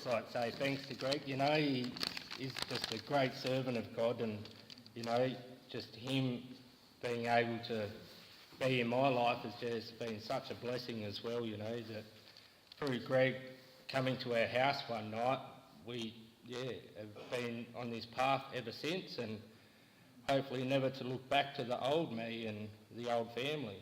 just like to say thanks to Greg. You know, he is just a great servant of God, and, you know, just him being able to be in my life has just been such a blessing as well, you know, that through Greg coming to our house one night, we, have been on this path ever since, and hopefully never to look back to the old me and the old family.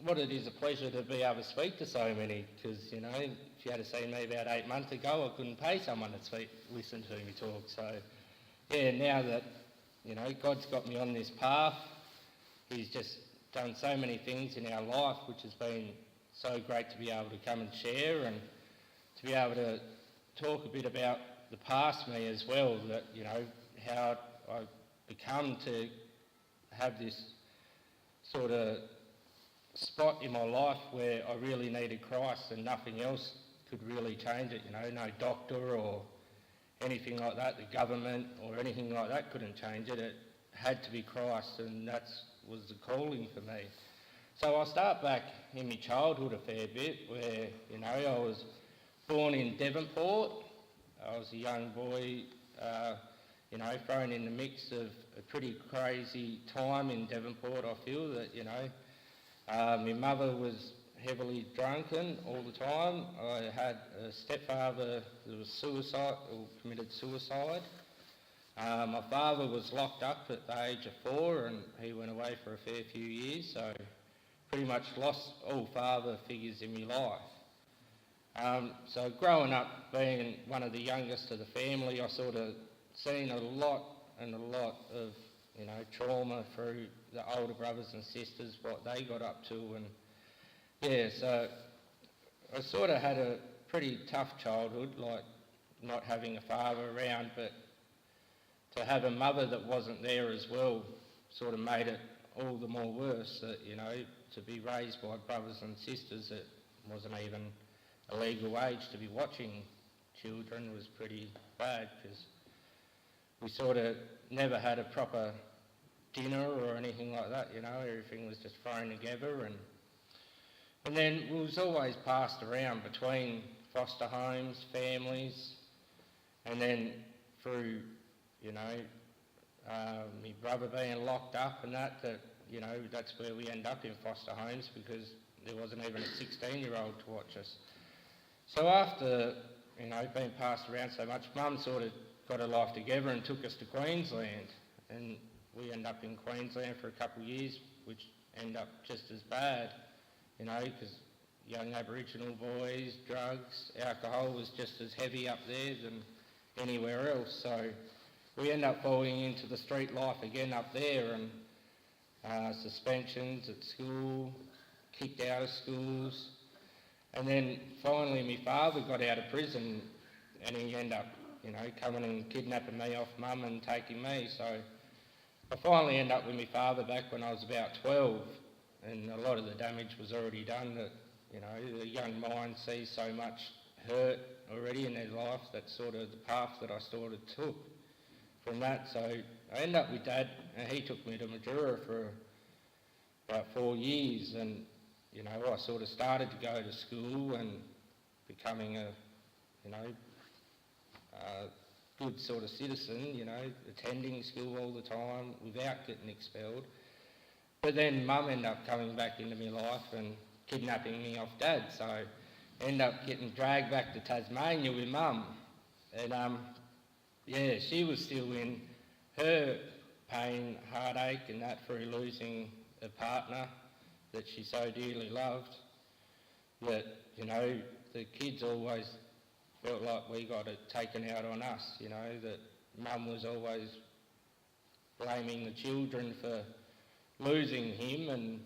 What it is a pleasure to be able to speak to so many, because, you know, if you had seen me about 8 months ago, I couldn't pay someone to listen to me talk. So, yeah, now that, you know, God's got me on this path, he's just done so many things in our life, which has been so great to be able to come and share, and to be able to talk a bit about the past me as well, that, you know, how I've become to have this sort of spot in my life where I really needed Christ and nothing else could really change it, you know, no doctor or anything like that, the government or anything like that couldn't change it. It had to be Christ, and that was the calling for me. So I'll start back in my childhood a fair bit, where, you know, I was born in Devonport. I was a young boy, you know, thrown in the mix of a pretty crazy time in Devonport. I feel that, you know, my mother was heavily drunken all the time. I had a stepfather that was committed suicide. My father was locked up at the age of 4, and he went away for a fair few years, so pretty much lost all father figures in my life. So growing up, being one of the youngest of the family, I sort of seen a lot of, you know, trauma through the older brothers and sisters, what they got up to, and yeah, so I sort of had a pretty tough childhood, like not having a father around, but to have a mother that wasn't there as well sort of made it all the more worse, that, you know, to be raised by brothers and sisters that wasn't even a legal age to be watching children was pretty bad, because we sort of never had a proper dinner or anything like that, you know, everything was just thrown together, and then we was always passed around between foster homes, families, and then through, you know, my brother being locked up and that, you know, that's where we end up in foster homes, because there wasn't even a 16-year-old to watch us. So after, you know, being passed around so much, Mum sort of got her life together and took us to Queensland, and we ended up in Queensland for a couple of years, which ended up just as bad, you know, because young Aboriginal boys, drugs, alcohol was just as heavy up there than anywhere else. So we ended up falling into the street life again up there, and suspensions at school, kicked out of schools, and then finally my father got out of prison, and he ended up, you know, coming and kidnapping me off Mum and taking me. So I finally ended up with my father back when I was about 12, and a lot of the damage was already done. That, you know, the young mind sees so much hurt already in their life. That's sort of the path that I sort of took from that. So I ended up with Dad, and he took me to Majura for about 4 years, and, you know, I sort of started to go to school and becoming a, you know, good sort of citizen, you know, attending school all the time without getting expelled. But then Mum ended up coming back into my life and kidnapping me off Dad, so I ended up getting dragged back to Tasmania with Mum. And yeah, she was still in her pain, heartache and that through losing a partner that she so dearly loved, that, you know, the kids always felt like we got it taken out on us, you know, that Mum was always blaming the children for losing him. And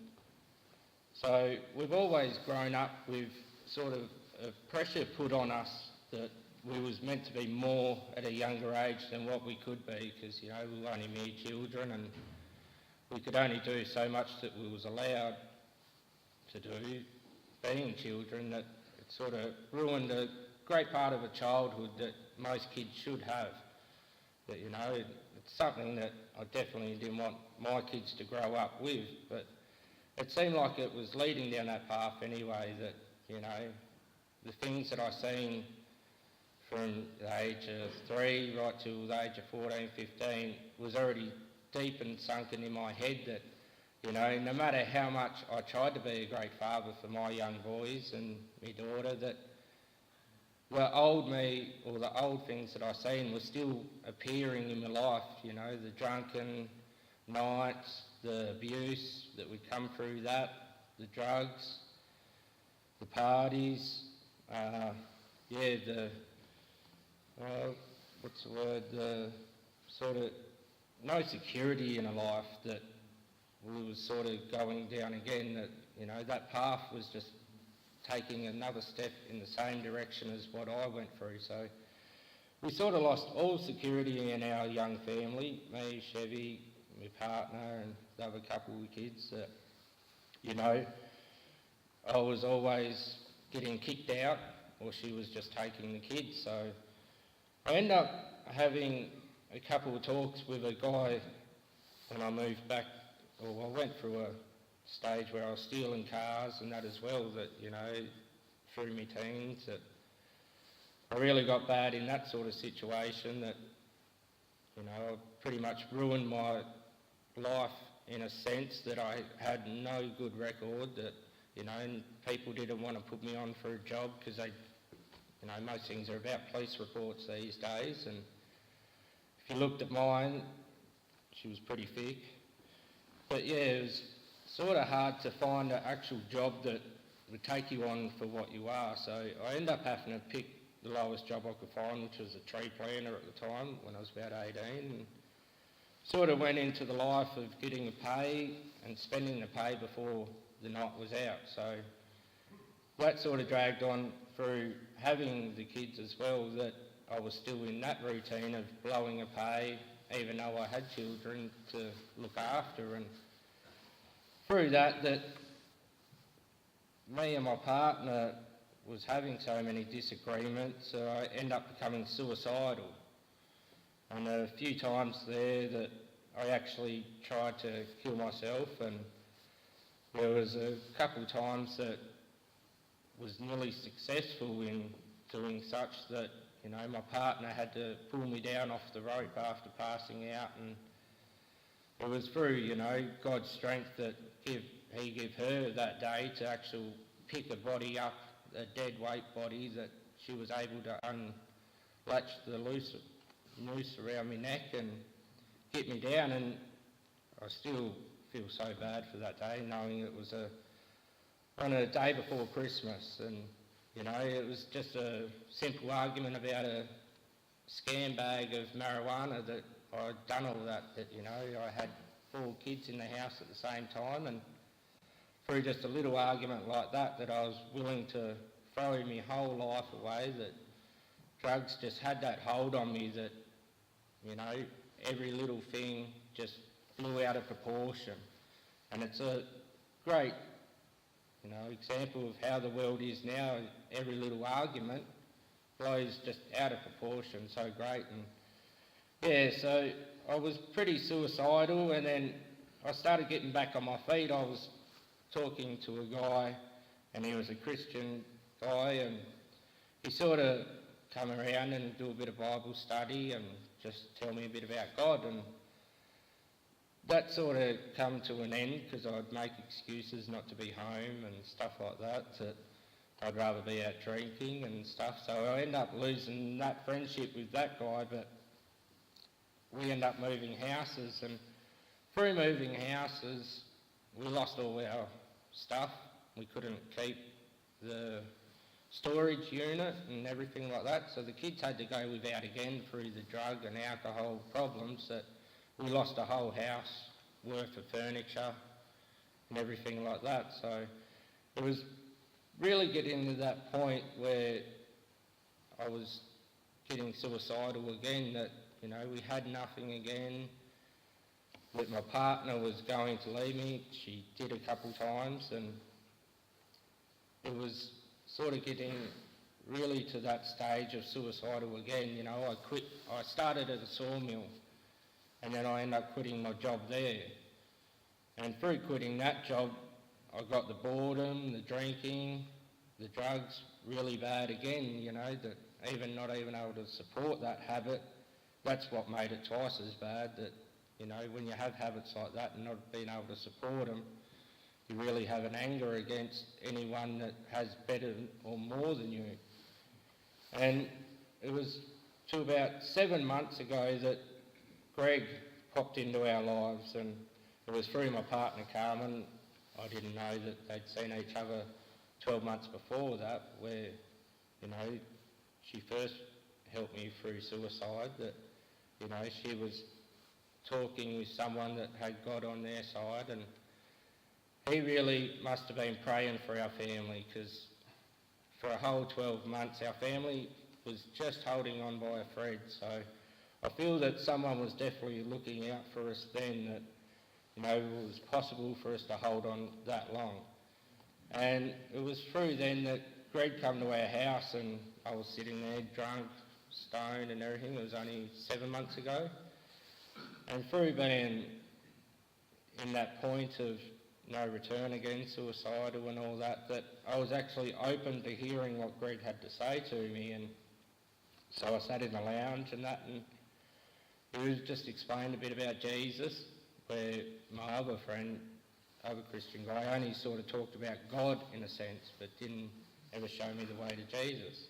so we've always grown up with sort of a pressure put on us that we was meant to be more at a younger age than what we could be, because, you know, we were only mere children and we could only do so much that we was allowed to do being children, that it sort of ruined a great part of a childhood that most kids should have. That, you know, it's something that I definitely didn't want my kids to grow up with, but it seemed like it was leading down that path anyway, that, you know, the things that I seen from the age of 3 right till the age of 14, 15, was already deep and sunken in my head that, no matter how much I tried to be a great father for my young boys and my daughter, that the old me, or the old things that I seen, were still appearing in my life, the drunken nights, the abuse that would come through that, the drugs, the parties, the sort of no security in a life that we was sort of going down again, that, that path was just taking another step in the same direction as what I went through. So we sort of lost all security in our young family, me, Chevy, my partner and the other couple of kids that, I was always getting kicked out or she was just taking the kids. So I ended up having a couple of talks with a guy when I moved back, or I went through a stage where I was stealing cars and that as well, that, through my teens, that I really got bad in that sort of situation, that, I pretty much ruined my life in a sense, that I had no good record, that, and people didn't want to put me on for a job because they, most things are about police reports these days, and if you looked at mine, she was pretty thick. But yeah, it was sort of hard to find an actual job that would take you on for what you are. So I ended up having to pick the lowest job I could find, which was a tree planter at the time when I was about 18. And sort of went into the life of getting the pay and spending the pay before the night was out. So that sort of dragged on through having the kids as well, that I was still in that routine of blowing a pay, even though I had children to look after. And through that me and my partner was having so many disagreements, so I ended up becoming suicidal. And a few times there that I actually tried to kill myself, and there was a couple of times that was nearly successful in doing such that, my partner had to pull me down off the rope after passing out, and it was through, God's strength that he gave her that day to actually pick a body up, a dead weight body, that she was able to unlatch the noose around my neck and get me down. And I still feel so bad for that day, knowing it was on a day before Christmas, and it was just a simple argument about a scam bag of marijuana that I'd done all that, I had 4 kids in the house at the same time, and through just a little argument like that I was willing to throw my whole life away, that drugs just had that hold on me, that, every little thing just blew out of proportion. And it's a great example of how the world is now. Every little argument blows just out of proportion so great. And yeah, so I was pretty suicidal, and then I started getting back on my feet. I was talking to a guy, and he was a Christian guy, and he sort of come around and do a bit of Bible study and just tell me a bit about God. And that sort of come to an end because I'd make excuses not to be home and stuff like that, that I'd rather be out drinking and stuff. So I ended up losing that friendship with that guy, but we ended up moving houses, and through moving houses we lost all our stuff. We couldn't keep the storage unit and everything like that, so the kids had to go without again through the drug and alcohol problems, that we lost a whole house worth of furniture and everything like that. So it was really getting to that point where I was getting suicidal again, that, we had nothing again, that my partner was going to leave me. She did a couple times, and it was sort of getting really to that stage of suicidal again. I started at a sawmill, and then I ended up quitting my job there. And through quitting that job, I got the boredom, the drinking, the drugs really bad again, even not even able to support that habit, that's what made it twice as bad. That, you know, when you have habits like that and not being able to support them, you really have an anger against anyone that has better or more than you. And it was to about 7 months ago that Greg popped into our lives, and it was through my partner Carmen. I didn't know that they'd seen each other 12 months before that, where, you know, she first helped me through suicide, that, you know, she was talking with someone that had God on their side, and he really must have been praying for our family, because for a whole 12 months our family was just holding on by a thread. So I feel that someone was definitely looking out for us then, that, you know, it was possible for us to hold on that long. And it was through then that Greg come to our house, and I was sitting there drunk, stoned and everything. It was only 7 months ago. And through being in that point of no return again, suicidal and all that, that I was actually open to hearing what Greg had to say to me. And so I sat in the lounge and that, and he was just explained a bit about Jesus, where my other friend, other Christian guy, only sort of talked about God in a sense, but didn't ever show me the way to Jesus.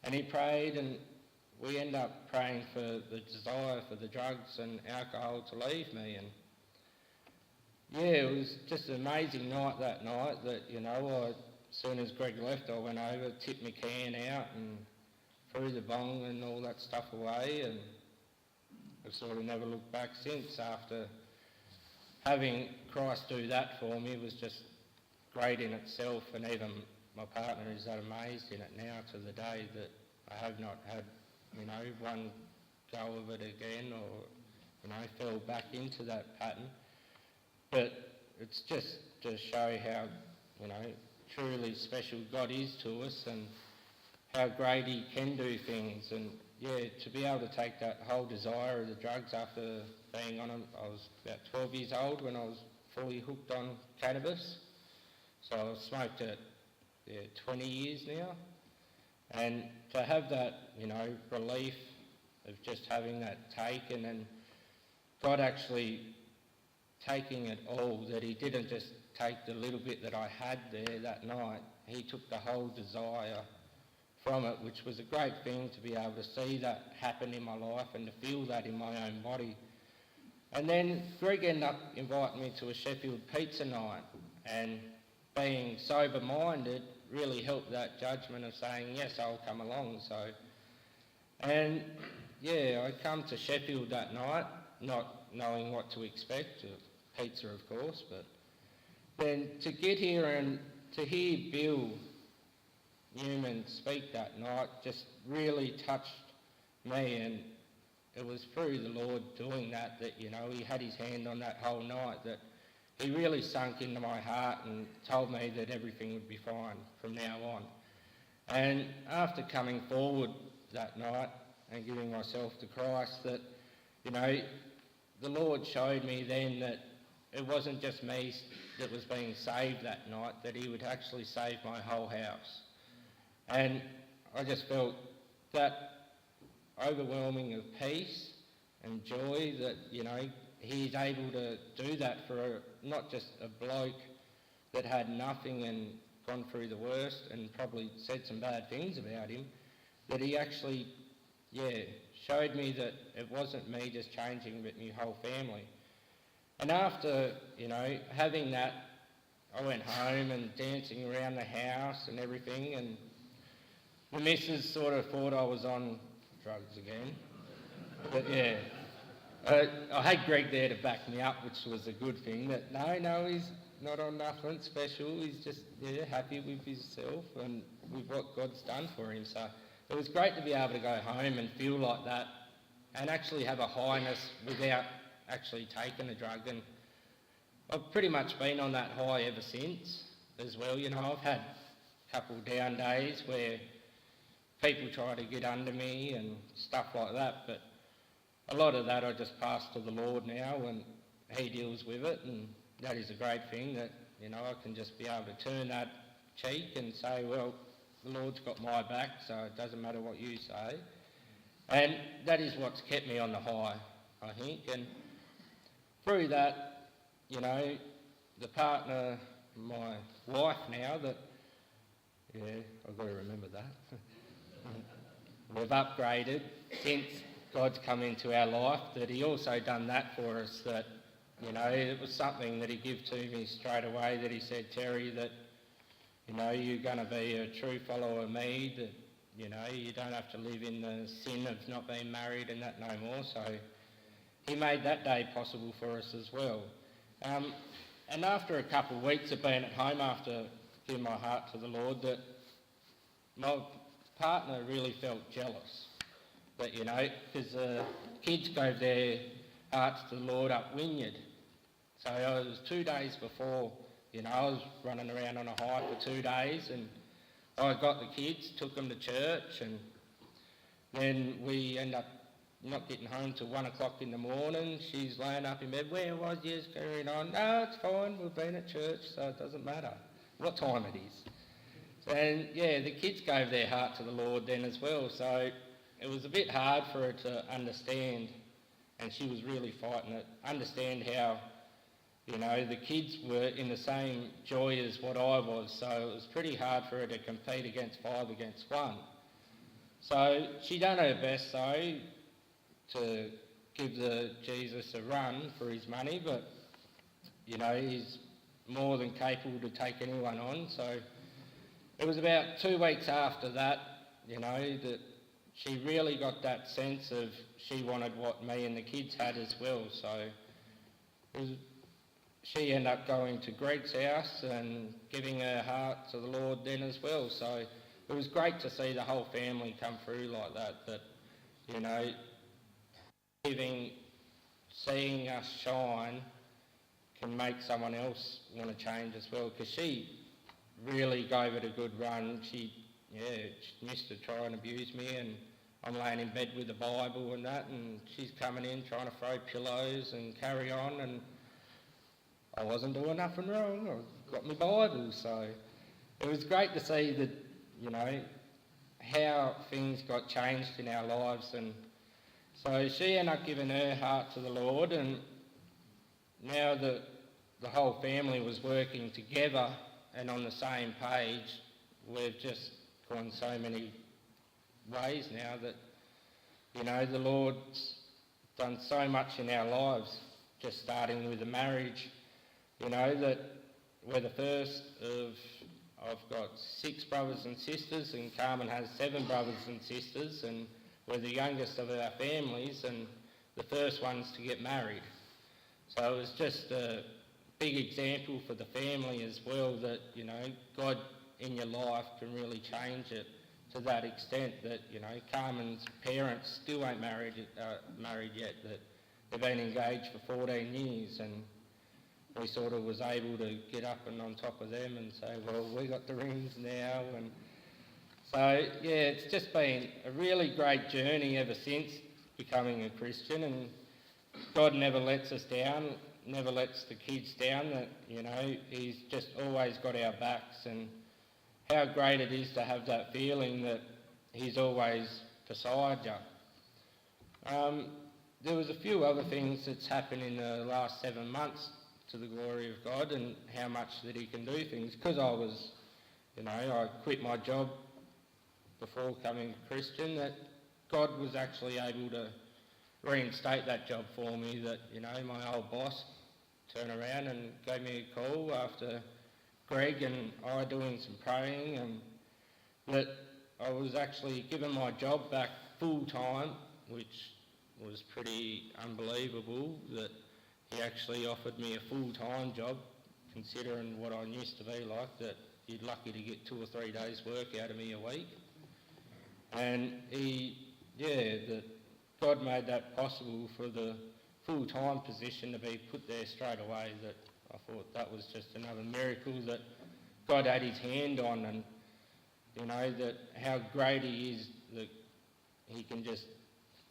And he prayed, and we ended up praying for the desire for the drugs and alcohol to leave me. And yeah, it was just an amazing night that night that, you know, as soon as Greg left, I went over, tipped my can out and threw the bong and all that stuff away, and I've sort of never looked back since. After having Christ do that for me was just great in itself, and even my partner is that amazed in it now to the day that I have not had, you know, one go of it again, or, you know, fell back into that pattern. But it's just to show how, you know, truly special God is to us, and how great he can do things. And yeah, to be able to take that whole desire of the drugs after being on them, I was about 12 years old when I was fully hooked on cannabis. So I've smoked it 20 years now. And to have that, you know, relief of just having that taken, and God actually taking it all, that he didn't just take the little bit that I had there that night, he took the whole desire from it, which was a great thing to be able to see that happen in my life and to feel that in my own body. And then Greg ended up inviting me to a Sheffield pizza night, and being sober-minded really helped that judgment of saying, yes, I'll come along. So, and yeah, I come to Sheffield that night, not knowing what to expect, pizza of course, but then to get here and to hear Bill Newman speak that night just really touched me. And it was through the Lord doing that, you know, he had his hand on that whole night, that he really sunk into my heart and told me that everything would be fine from now on. And after coming forward that night and giving myself to Christ, that, you know, the Lord showed me then that it wasn't just me that was being saved that night, that he would actually save my whole house. And I just felt that overwhelming of peace and joy that, you know, he's able to do that for not just a bloke that had nothing and gone through the worst and probably said some bad things about him, that he actually, showed me that it wasn't me just changing, but my whole family. And after, you know, having that, I went home and dancing around the house and everything, and the missus sort of thought I was on drugs again. But yeah, I had Greg there to back me up, which was a good thing, that no, he's not on nothing special, he's just happy with himself and with what God's done for him. So it was great to be able to go home and feel like that and actually have a highness without actually taking a drug. And I've pretty much been on that high ever since as well. You know, I've had a couple of down days where people try to get under me and stuff like that, but a lot of that I just pass to the Lord now, and he deals with it, and that is a great thing, that, you know, I can just be able to turn that cheek and say, well, the Lord's got my back, so it doesn't matter what you say. And that is what's kept me on the high, I think. And through that, you know, the partner, my wife now, that, yeah, I've got to remember that. We've upgraded since God's come into our life, that he also done that for us, that, you know, it was something that he gave to me straight away, that he said, Terry, that, you know, you're going to be a true follower of me, that, you know, you don't have to live in the sin of not being married and that no more. So he made that day possible for us as well. And after a couple of weeks of being at home, after giving my heart to the Lord, that my partner really felt jealous. That, you know, because the kids gave their hearts to the Lord up Wynyard. So it was 2 days before, you know, I was running around on a hike for 2 days, and I got the kids, took them to church, and then we ended up not getting home till 1 o'clock in the morning. She's laying up in bed, where was you? Carrying on, no, it's fine, we've been at church, so it doesn't matter what time it is. And yeah, the kids gave their heart to the Lord then as well, so it was a bit hard for her to understand, and she was really fighting it, understand how, you know, the kids were in the same joy as what I was, so it was pretty hard for her to compete against 5 against 1. So she done her best though to give the Jesus a run for his money, but, you know, he's more than capable to take anyone on. So it was about 2 weeks after that, you know, that she really got that sense of she wanted what me and the kids had as well. So it was, she ended up going to Greg's house and giving her heart to the Lord then as well. So it was great to see the whole family come through like that, that, you know, seeing us shine can make someone else want to change as well, because she really gave it a good run. She used to try and abuse me, and I'm laying in bed with the Bible and that, and she's coming in trying to throw pillows and carry on, and I wasn't doing nothing wrong. I got my Bible, so it was great to see that, you know, how things got changed in our lives. And so she ended up giving her heart to the Lord, and now that the whole family was working together and on the same page, we've just gone so many ways now that, you know, the Lord's done so much in our lives, just starting with the marriage. You know, that we're the first of, I've got 6 brothers and sisters, and Carmen has 7 brothers and sisters, and we're the youngest of our families and the first ones to get married. So it was just a big example for the family as well, that, you know, God in your life can really change it to that extent that, you know, Carmen's parents still ain't married yet, that they've been engaged for 14 years, and we sort of was able to get up and on top of them and say, well, we got the rings now. And so, yeah, it's just been a really great journey ever since becoming a Christian, and God never lets us down, never lets the kids down, that, you know, he's just always got our backs, and how great it is to have that feeling that he's always beside you. There was a few other things that's happened in the last 7 months to the glory of God, and how much that he can do things, because I was, you know, I quit my job before becoming a Christian, that God was actually able to reinstate that job for me, that, you know, my old boss turned around and gave me a call after Greg and I doing some praying, and that I was actually given my job back full time, which was pretty unbelievable, that he actually offered me a full-time job, considering what I used to be like, that you're lucky to get 2 or 3 days work out of me a week. And that God made that possible for the full-time position to be put there straight away, that I thought that was just another miracle that God had his hand on, and, you know, that how great he is that he can just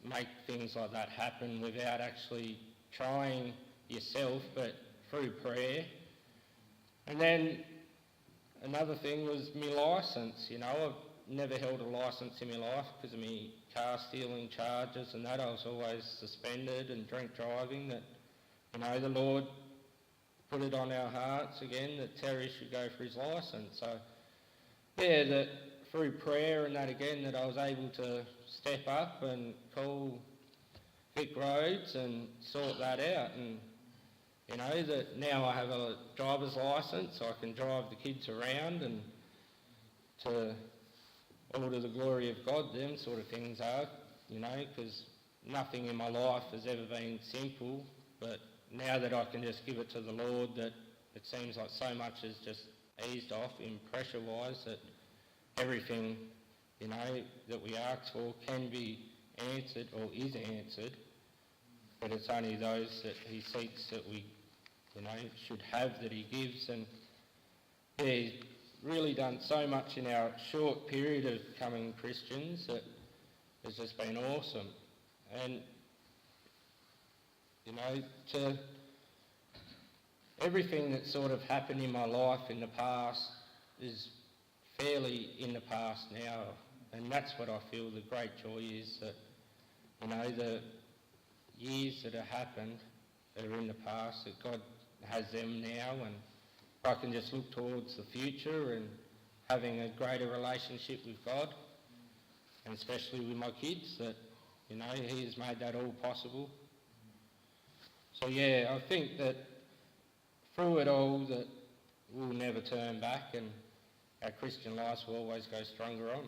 make things like that happen without actually trying yourself, but through prayer. And then another thing was my licence. You know, never held a licence in my life because of my car stealing charges and that. I was always suspended and drink driving. That, you know, the Lord put it on our hearts again that Terry should go for his licence. So, yeah, that through prayer and that again, that I was able to step up and call Vic Roads and sort that out. And, you know, that now I have a driver's licence, I can drive the kids around, and to all to the glory of God, them sort of things are, you know, because nothing in my life has ever been simple, but now that I can just give it to the Lord, that it seems like so much has just eased off in pressure-wise, that everything, you know, that we ask for can be answered or is answered, but it's only those that he seeks that we, you know, should have that he gives. And yeah, he's really done so much in our short period of becoming Christians that it's just been awesome. And, you know, to everything that sort of happened in my life in the past is fairly in the past now, and that's what I feel the great joy is, that, you know, the years that have happened that are in the past, that God has them now, and I can just look towards the future and having a greater relationship with God, and especially with my kids, that, you know, he has made that all possible. So yeah, I think that through it all that we'll never turn back, and our Christian lives will always go stronger on.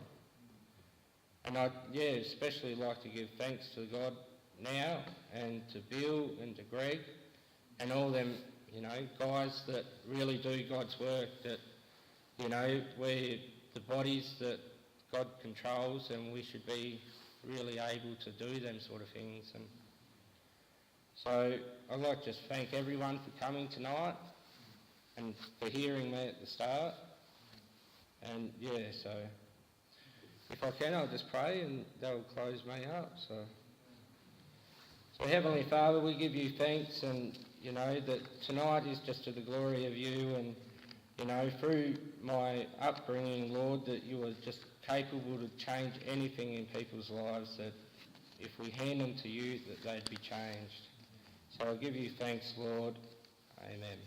And I'd, yeah, especially like to give thanks to God now, and to Bill and to Greg and all them, you know, guys that really do God's work, that, you know, we're the bodies that God controls, and we should be really able to do them sort of things. And so I'd like to just thank everyone for coming tonight and for hearing me at the start. And yeah, so if I can, I'll just pray and that'll close me up. So Heavenly Father, we give you thanks, and, you know, that tonight is just to the glory of you, and, you know, through my upbringing, Lord, that you are just capable to change anything in people's lives, that if we hand them to you, that they'd be changed. So I give you thanks, Lord. Amen.